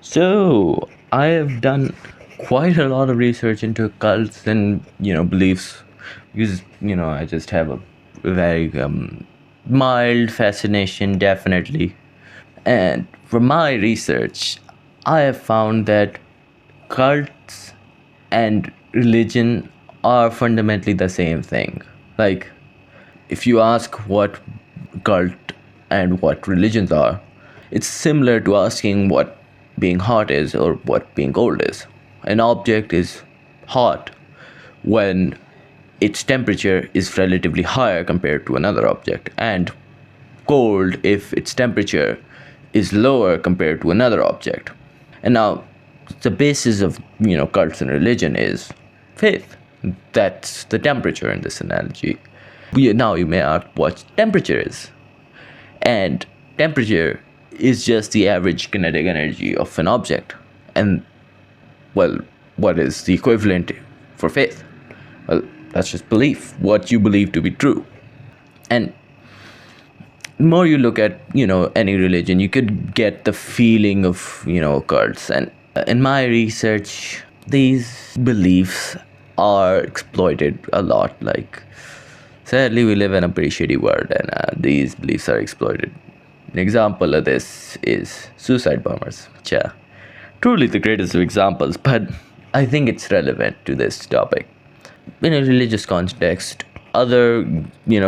So, I have done quite a lot of research into cults and, beliefs because, I just have a very mild fascination, definitely. And from my research, I have found that cults and religion are fundamentally the same thing. Like, if you ask what cult and what religions are, it's similar to asking what being hot is or what being cold is. An object is hot when its temperature is relatively higher compared to another object, and cold if its temperature is lower compared to another object. And now, the basis of cults and religion is faith. That's the temperature in this analogy. Now you may ask what temperature is, and temperature is just the average kinetic energy of an object. And well, what is the equivalent for faith? Well, that's just belief, what you believe to be true. And the more you look at any religion, you could get the feeling of cults. And in my research, these beliefs are exploited a lot. Like, sadly, we live in a pretty shitty world, and these beliefs are exploited. An example of this is suicide bombers, which are truly the greatest of examples, but I think it's relevant to this topic. In a religious context, other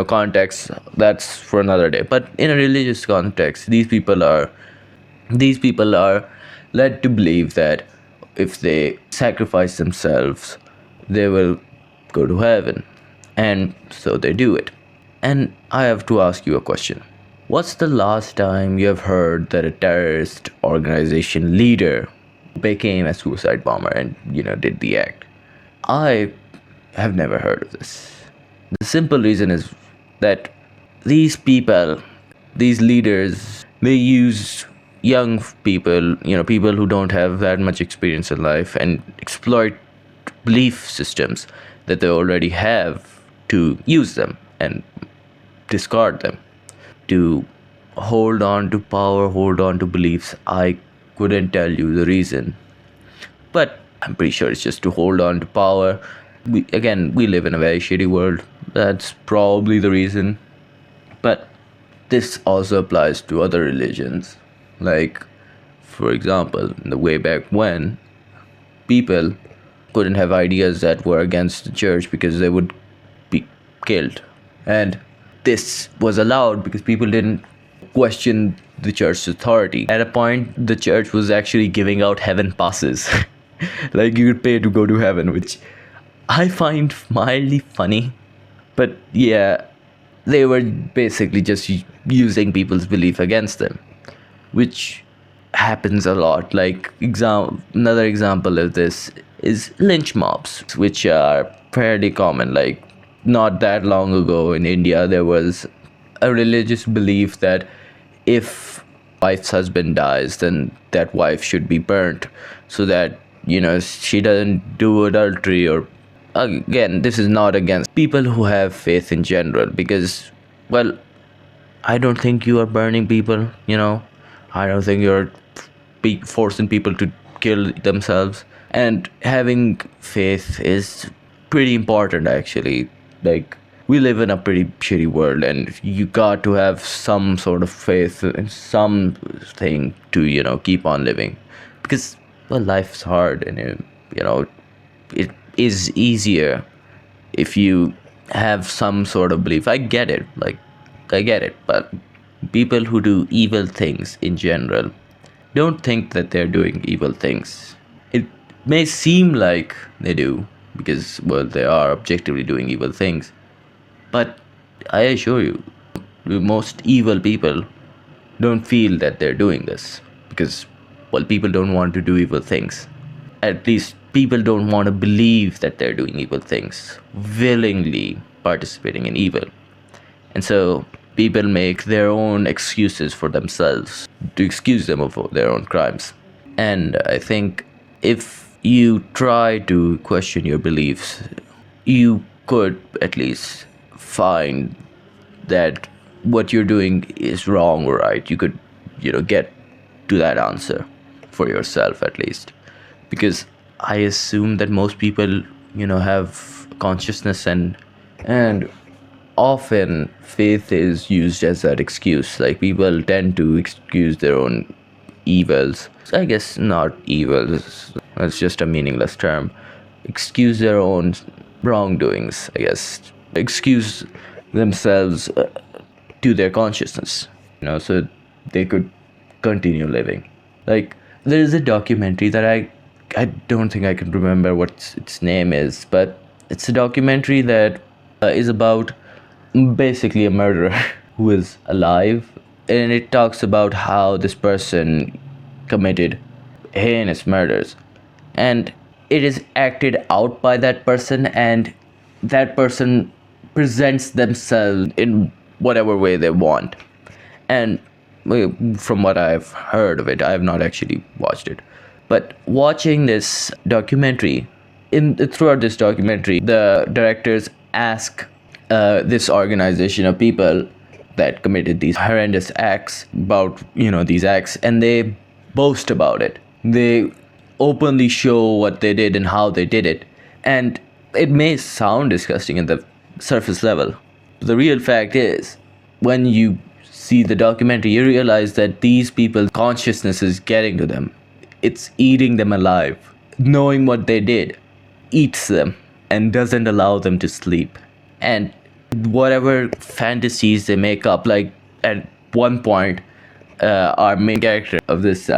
contexts, that's for another day. But in a religious context, these people are led to believe that if they sacrifice themselves, they will go to heaven, and so they do it. And I have to ask you a question. What's the last time you have heard that a terrorist organization leader became a suicide bomber and did the act? I have never heard of this. The simple reason is that these people, these leaders, they use young people, people who don't have that much experience in life, and exploit belief systems that they already have to use them and discard them to hold on to power, hold on to beliefs. I couldn't tell you the reason, but I'm pretty sure it's just to hold on to power. We live in a very shitty world. That's probably the reason. But this also applies to other religions. Like, for example, in the way back when, people couldn't have ideas that were against the church because they would be killed. And this was allowed because people didn't question the church's authority. At a point, the church was actually giving out heaven passes. Like, you could pay to go to heaven, which I find mildly funny. But yeah, they were basically just using people's belief against them, which happens a lot. Like, another example of this is lynch mobs, which are fairly common. Like, not that long ago in India, there was a religious belief that if wife's husband dies, then that wife should be burnt so that she doesn't do adultery. Or, again, this is not against people who have faith in general, because, well, I don't think you are burning people. I don't think you're forcing people to kill themselves. And having faith is pretty important, actually. Like, we live in a pretty shitty world, and you got to have some sort of faith in something to keep on living, because, well, life's hard, and it is easier if you have some sort of belief. I get it. Like, I get it. But people who do evil things in general don't think that they're doing evil things. It may seem like they do because, well, they are objectively doing evil things. But I assure you, most evil people don't feel that they're doing this because, well, people don't want to do evil things. At least people don't want to believe that they're doing evil things, willingly participating in evil. And so people make their own excuses for themselves to excuse them of their own crimes. And I think if you try to question your beliefs, you could at least find that what you're doing is wrong or right. You could, get to that answer. for yourself at least, because I assume that most people, have consciousness, and often faith is used as that excuse. Like, people tend to excuse their own evils. I guess not evils, that's just a meaningless term. Excuse their own wrongdoings, I guess. Excuse themselves to their consciousness, so they could continue living. Like, there is a documentary that I don't think I can remember what its name is, but it's a documentary that is about basically a murderer who is alive, and it talks about how this person committed heinous murders, and it is acted out by that person, and that person presents themselves in whatever way they want. And from what I've heard of it, I have not actually watched it, but watching this documentary, throughout this documentary, the directors ask this organization of people that committed these horrendous acts about these acts, and they boast about it. They openly show what they did and how they did it, and it may sound disgusting at the surface level. The real fact is, when you see the documentary, you realize that these people's consciousness is getting to them. It's eating them alive. Knowing what they did eats them and doesn't allow them to sleep. And whatever fantasies they make up, like at one point, our main character of this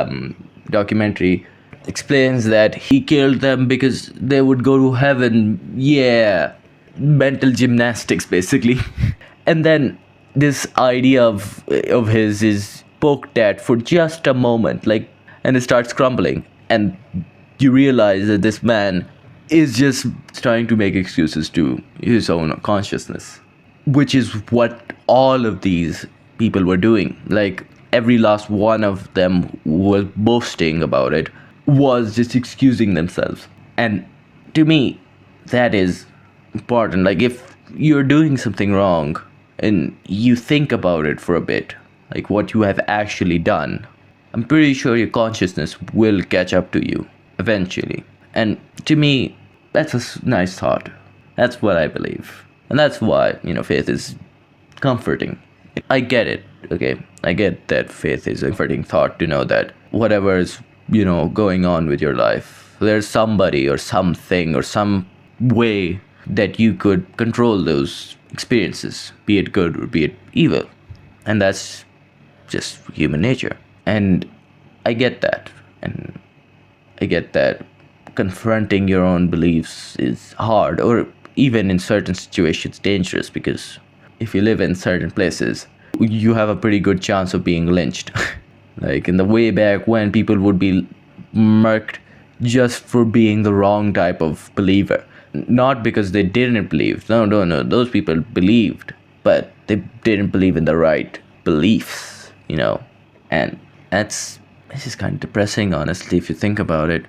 documentary explains that he killed them because they would go to heaven. Yeah, mental gymnastics basically. And then this idea of his is poked at for just a moment, and it starts crumbling, and you realize that this man is just trying to make excuses to his own consciousness, which is what all of these people were doing. Like, every last one of them was boasting about it, was just excusing themselves. And to me, that is important. Like, if you're doing something wrong and you think about it for a bit, like what you have actually done, I'm pretty sure your consciousness will catch up to you eventually. And to me, that's a nice thought. That's what I believe. And that's why, faith is comforting. I get it, okay? I get that faith is a comforting thought to know that whatever is, going on with your life, there's somebody or something or some way that you could control those experiences, be it good or be it evil. And that's just human nature. And I get that. And I get that confronting your own beliefs is hard, or even in certain situations dangerous, because if you live in certain places, you have a pretty good chance of being lynched. Like in the way back when, people would be murked just for being the wrong type of believer. Not because they didn't believe. No. Those people believed, but they didn't believe in the right beliefs, And it's just kind of depressing, honestly, if you think about it.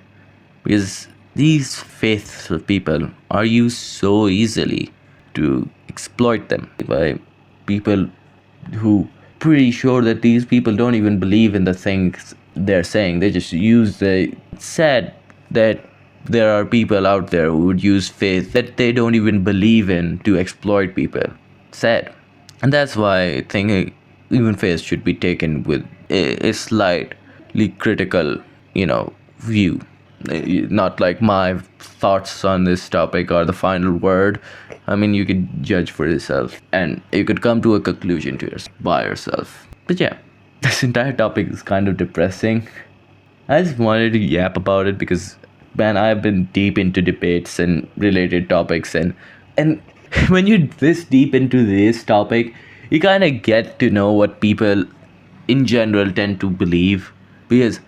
Because these faithful people are used so easily to exploit them by people who pretty sure that these people don't even believe in the things they're saying. They just use it's sad that there are people out there who would use faith that they don't even believe in to exploit people. Sad. And that's why I think even faith should be taken with a slightly critical, view. Not like my thoughts on this topic are the final word. I mean, you could judge for yourself and you could come to a conclusion by yourself. But yeah, this entire topic is kind of depressing. I just wanted to yap about it because, man, I've been deep into debates and related topics, and when you're this deep into this topic, you kind of get to know what people in general tend to believe, because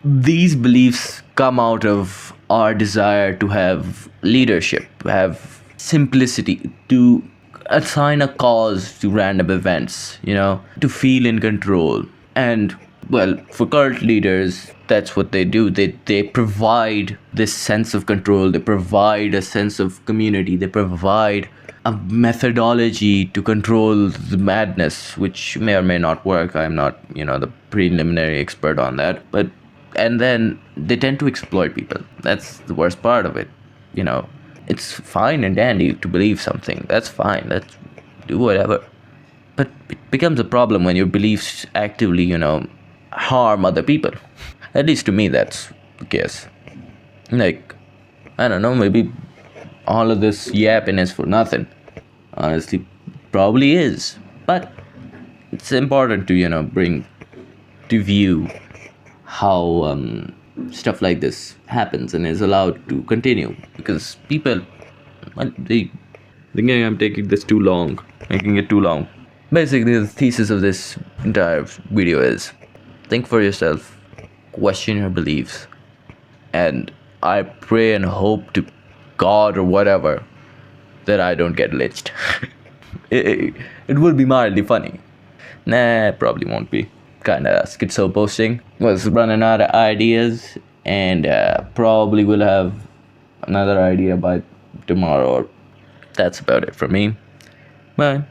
these beliefs come out of our desire to have leadership, have simplicity, to assign a cause to random events, to feel in control. And well, for cult leaders, that's what they do. They provide this sense of control. They provide a sense of community. They provide a methodology to control the madness, which may or may not work. I'm not, the preliminary expert on that. But and then they tend to exploit people. That's the worst part of it. You know, it's fine and dandy to believe something. That's fine. Let's do whatever. But it becomes a problem when your beliefs actively, harm other people. At least to me, that's the case. Like, I don't know, maybe all of this yapping is for nothing. Honestly, probably is. But it's important to, bring to view how stuff like this happens and is allowed to continue. Because people, well, they thinking I'm taking this too long, making it too long. Basically, the thesis of this entire video is think for yourself, question your beliefs, and I pray and hope to God or whatever that I don't get lynched. It will be mildly funny. Nah, probably won't be. Kinda schizo posting. Was running out of ideas, and probably will have another idea by tomorrow. That's about it for me. Bye.